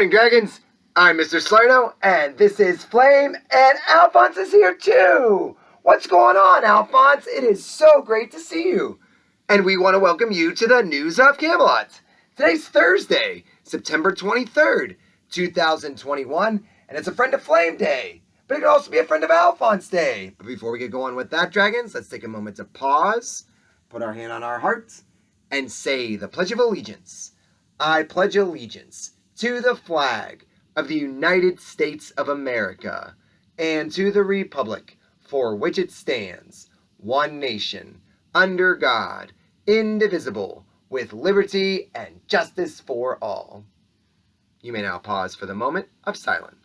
morning, dragons. I'm Mr. Slarno, and this is Flame, and Alphonse is here too. What's going on, Alphonse? It is so great to see you. And we want to welcome you to the News of Camelot. Today's Thursday, September 23rd, 2021, and it's a Friend of Flame Day. But it could also be a Friend of Alphonse Day. But before we get going with that, dragons, let's take a moment to pause, put our hand on our hearts, and say the Pledge of Allegiance. I pledge allegiance to the flag of the United States of America and to the republic for which it stands, one nation, under God, indivisible, with liberty and justice for all. You may now pause for the moment of silence.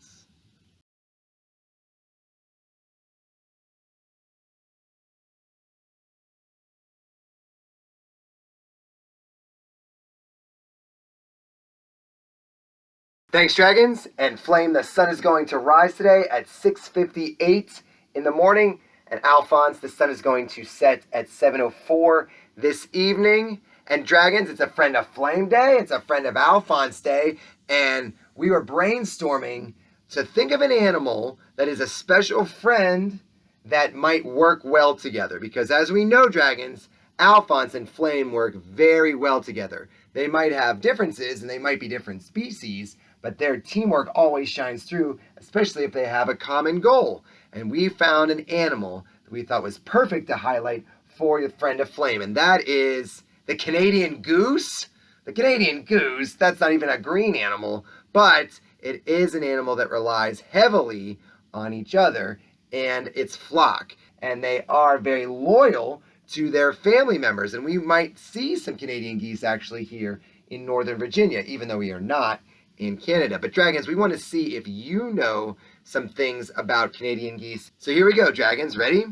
Thanks, dragons, and Flame, the sun is going to rise today at 6:58 in the morning, and Alphonse, the sun is going to set at 7:04 this evening. And dragons, it's a Friend of Flame Day, it's a Friend of Alphonse Day, and we were brainstorming to think of an animal that is a special friend that might work well together, because as we know, dragons, Alphonse and Flame work very well together. They might have differences, and they might be different species, but their teamwork always shines through, especially if they have a common goal. And we found an animal that we thought was perfect to highlight for the Friend of Flame, and that is the Canadian goose. The Canadian goose, that's not even a green animal, but it is an animal that relies heavily on each other and its flock, and they are very loyal to their family members. And we might see some Canadian geese actually here in Northern Virginia, even though we are not in Canada. But dragons, we want to see if you know some things about Canadian geese. So here we go, dragons. Ready?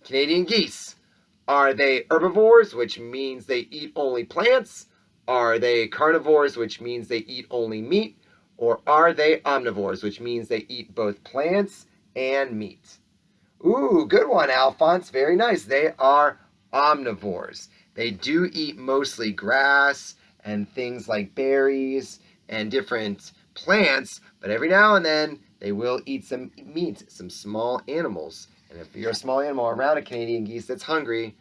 Canadian geese. Are they herbivores, which means they eat only plants? Are they carnivores, which means they eat only meat? Or are they omnivores, which means they eat both plants and meat? Ooh, good one, Alphonse. Very nice. They are omnivores. They do eat mostly grass and things like berries and different plants, but every now and then they will eat some meat, some small animals. And if you're a small animal around a Canadian geese that's hungry,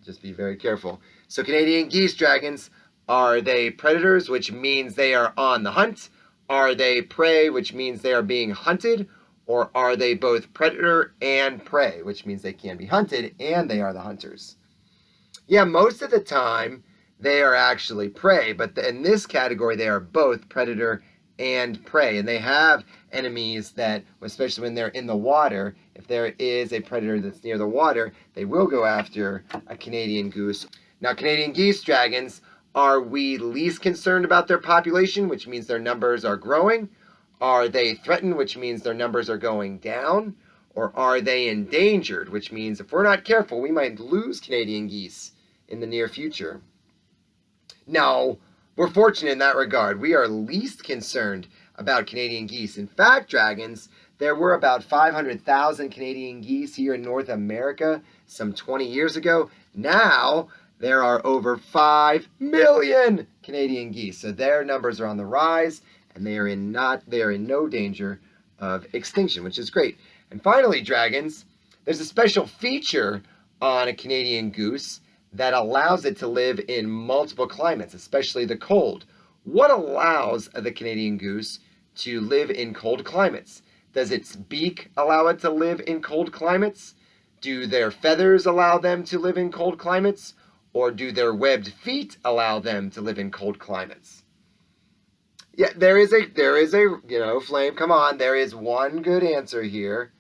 just be very careful. So Canadian geese, dragons, are they predators, which means they are on the hunt? Are they prey, which means they are being hunted? Or are they both predator and prey, which means they can be hunted and they are the hunters? Yeah, most of the time they are actually prey, but in this category they are both predator and prey, and they have enemies that, especially when they're in the water, if there is a predator that's near the water, they will go after a Canadian goose. Now, Canadian geese, dragons, are we least concerned about their population, which means their numbers are growing? Are they threatened, which means their numbers are going down? Or are they endangered, which means if we're not careful, we might lose Canadian geese in the near future? No, we're fortunate in that regard. We are least concerned about Canadian geese. In fact, dragons, there were about 500,000 Canadian geese here in North America some 20 years ago. Now, there are over 5 million Canadian geese. So their numbers are on the rise, and they are in no danger of extinction, which is great. And finally, dragons, there's a special feature on a Canadian goose that allows it to live in multiple climates, especially the cold. What allows the Canadian goose to live in cold climates? Does its beak allow it to live in cold climates? Do their feathers allow them to live in cold climates? Or do their webbed feet allow them to live in cold climates? Yeah, there is a, Flame, come on, there is one good answer here.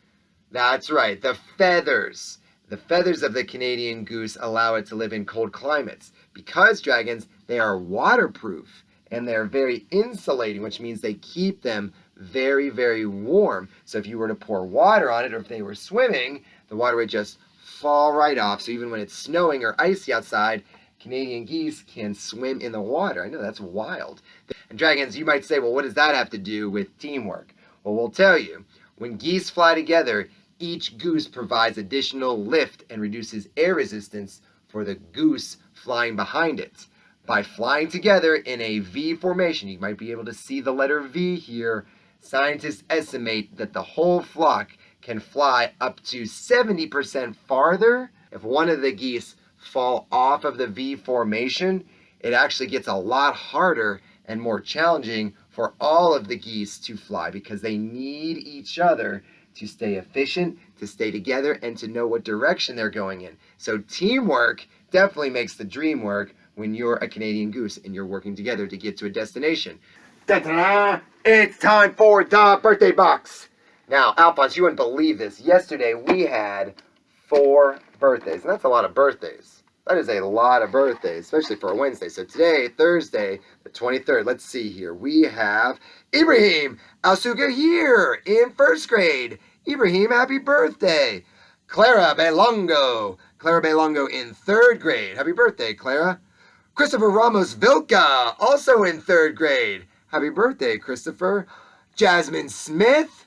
That's right, the feathers. The feathers of the Canadian goose allow it to live in cold climates. Because, dragons, they are waterproof and they're very insulating, which means they keep them very, very warm. So if you were to pour water on it, or if they were swimming, the water would just fall right off. So even when it's snowing or icy outside, Canadian geese can swim in the water. I know, that's wild. And dragons, you might say, well, what does that have to do with teamwork? Well, we'll tell you. When geese fly together, each goose provides additional lift and reduces air resistance for the goose flying behind it. by flying together in a V formation. You might be able to see the letter V here. Scientists estimate that the whole flock can fly up to 70% farther. If one of the geese fall off of the V formation, it actually gets a lot harder and more challenging for all of the geese to fly because they need each other to stay efficient, to stay together, and to know what direction they're going in. So teamwork definitely makes the dream work when you're a Canadian goose and you're working together to get to a destination. Ta-da! It's time for the birthday box. Now, Alphonse, you wouldn't believe this. Yesterday we had 4 birthdays, and that's a lot of birthdays. That is a lot of birthdays, especially for a Wednesday. So today, Thursday, the 23rd, let's see here. We have Ibrahim Alsuga here in 1st grade. Ibrahim, happy birthday. Clara Belongo in 3rd grade. Happy birthday, Clara. Christopher Ramos Vilca, also in 3rd grade. Happy birthday, Christopher. Jasmine Smith.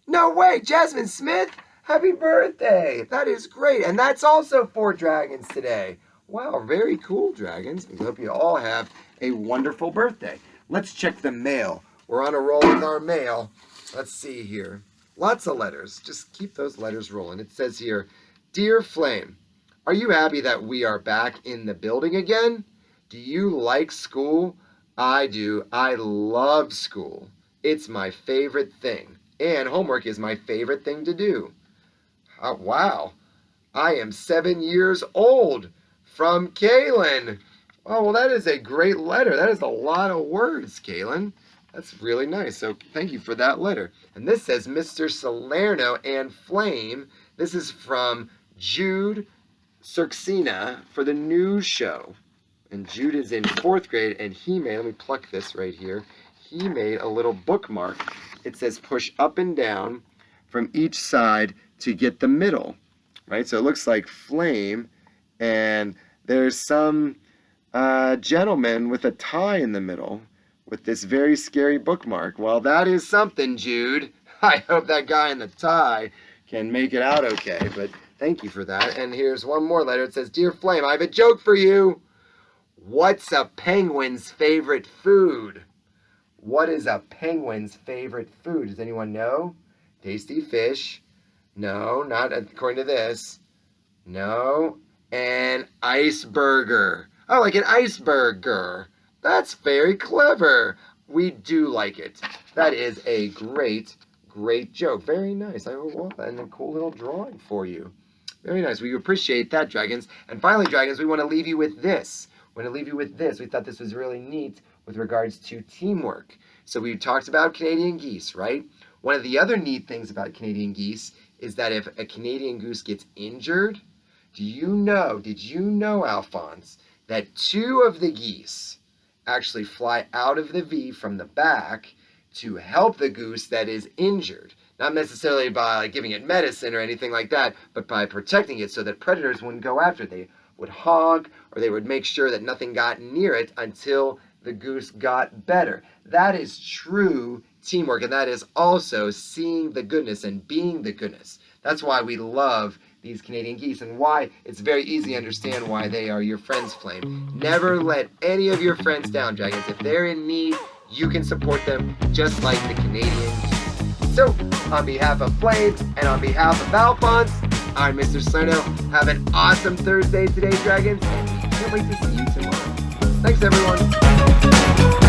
No way, Jasmine Smith. Happy birthday. That is great. And that's also 4 dragons today. Wow, very cool, dragons. I hope you all have a wonderful birthday. Let's check the mail. We're on a roll with our mail. Let's see here. Lots of letters. Just keep those letters rolling. It says here, Dear Flame, are you happy that we are back in the building again? Do you like school? I do. I love school. It's my favorite thing. And homework is my favorite thing to do. Wow. I am 7 years old. From Kaylin. Oh, well, that is a great letter. That is a lot of words, Kaylin. That's really nice. So thank you for that letter. And this says Mr. Salerno and Flame. This is from Jude Cirxina for the news show. And Jude is in 4th grade, and he made, let me pluck this right here. He made a little bookmark. It says push up and down from each side to get the middle, right? So it looks like Flame, and there's some gentleman with a tie in the middle with this very scary bookmark. Well, that is something, Jude. I hope that guy in the tie can make it out okay, but thank you for that. And here's one more letter. It says, Dear Flame, I have a joke for you. What's a penguin's favorite food? What is a penguin's favorite food? Does anyone know? Tasty fish. No, not according to this. No. An iceberger. Oh, like an iceberger. That's very clever. We do like it. That is a great, great joke. Very nice. And a cool little drawing for you. Very nice. We appreciate that, dragons. And finally, dragons, we want to leave you with this. We thought this was really neat with regards to teamwork. So we talked about Canadian geese, right? One of the other neat things about Canadian geese is that if a Canadian goose gets injured, did you know, Alphonse, that 2 of the geese actually fly out of the V from the back to help the goose that is injured? Not necessarily by giving it medicine or anything like that, but by protecting it so that predators wouldn't go after it. They would honk, or they would make sure that nothing got near it until the goose got better. That is true teamwork, and that is also seeing the goodness and being the goodness. That's why we love these Canadian geese, and why it's very easy to understand why they are your friends, Flame. Never let any of your friends down, dragons. If they're in need, you can support them just like the Canadian geese. So, on behalf of Flame and on behalf of Alphonse, I'm Mr. Salerno. Have an awesome Thursday today, dragons, and can't wait to see you tomorrow. Thanks, everyone.